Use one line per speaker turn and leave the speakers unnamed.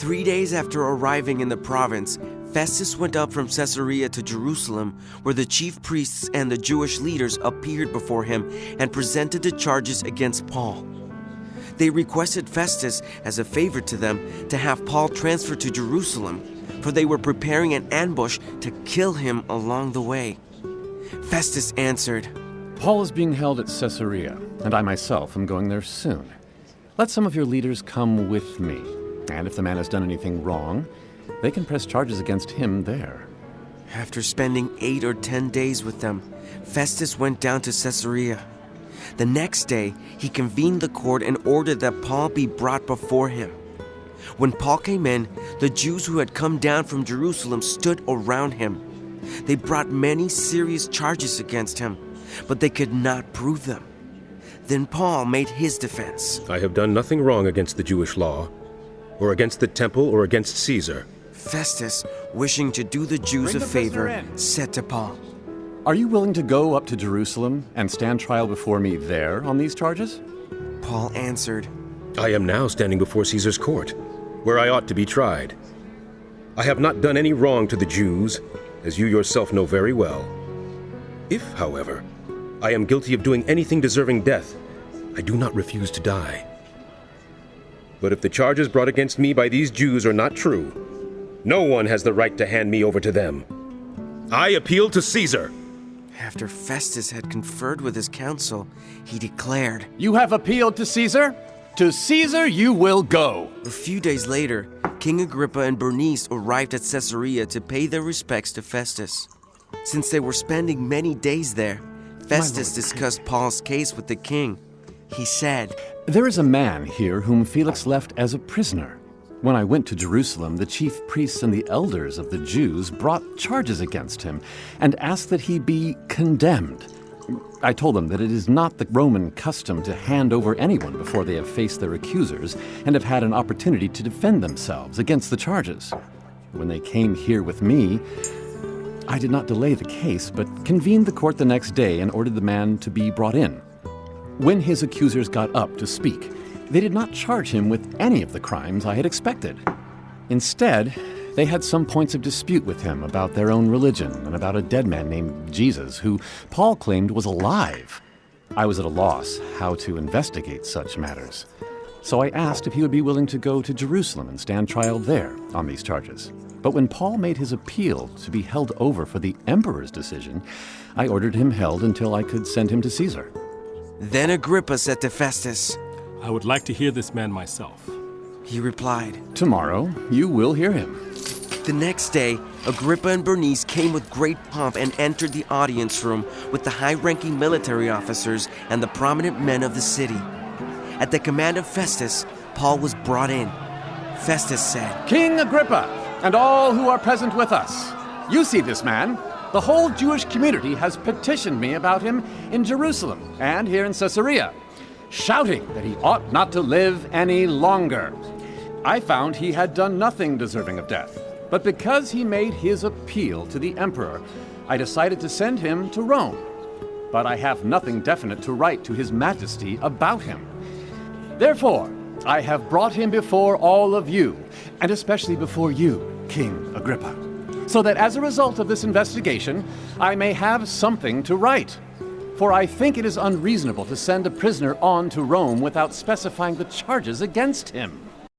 3 days after arriving in the province, Festus went up from Caesarea to Jerusalem, where the chief priests and the Jewish leaders appeared before him and presented the charges against Paul. They requested Festus, as a favor to them, to have Paul transferred to Jerusalem, for they were preparing an ambush to kill him along the way. Festus answered,
Paul is being held at Caesarea, and I myself am going there soon. Let some of your leaders come with me, and if the man has done anything wrong, they can press charges against him there.
After spending 8 or 10 days with them, Festus went down to Caesarea. The next day, he convened the court and ordered that Paul be brought before him. When Paul came in, the Jews who had come down from Jerusalem stood around him. They brought many serious charges against him, but they could not prove them. Then Paul made his defense.
I have done nothing wrong against the Jewish law, or against the temple, or against Caesar.
Festus, wishing to do the Jews a favor, said to Paul,
Are you willing to go up to Jerusalem and stand trial before me there on these charges?
Paul answered,
I am now standing before Caesar's court, where I ought to be tried. I have not done any wrong to the Jews, as you yourself know very well. If, however, I am guilty of doing anything deserving death, I do not refuse to die. But if the charges brought against me by these Jews are not true, no one has the right to hand me over to them. I appeal to Caesar.
After Festus had conferred with his council, he declared,
You have appealed to Caesar? To Caesar you will go.
A few days later, King Agrippa and Bernice arrived at Caesarea to pay their respects to Festus. Since they were spending many days there, Festus discussed Paul's case with the king. He said,
There is a man here whom Felix left as a prisoner. When I went to Jerusalem, the chief priests and the elders of the Jews brought charges against him and asked that he be condemned. I told them that it is not the Roman custom to hand over anyone before they have faced their accusers and have had an opportunity to defend themselves against the charges. When they came here with me, I did not delay the case, but convened the court the next day and ordered the man to be brought in. When his accusers got up to speak, they did not charge him with any of the crimes I had expected. Instead, they had some points of dispute with him about their own religion and about a dead man named Jesus, who Paul claimed was alive. I was at a loss how to investigate such matters. So I asked if he would be willing to go to Jerusalem and stand trial there on these charges. But when Paul made his appeal to be held over for the emperor's decision, I ordered him held until I could send him to Caesar.
Then Agrippa said to Festus,
I would like to hear this man myself.
He replied,
Tomorrow you will hear him.
The next day, Agrippa and Bernice came with great pomp and entered the audience room with the high-ranking military officers and the prominent men of the city. At the command of Festus, Paul was brought in. Festus said,
King Agrippa, and all who are present with us, you see this man. The whole Jewish community has petitioned me about him in Jerusalem and here in Caesarea, shouting that he ought not to live any longer. I found he had done nothing deserving of death, but because he made his appeal to the emperor, I decided to send him to Rome. But I have nothing definite to write to his majesty about him. Therefore, I have brought him before all of you, and especially before you, King Agrippa, so that as a result of this investigation, I may have something to write. For I think it is unreasonable to send a prisoner on to Rome without specifying the charges against him.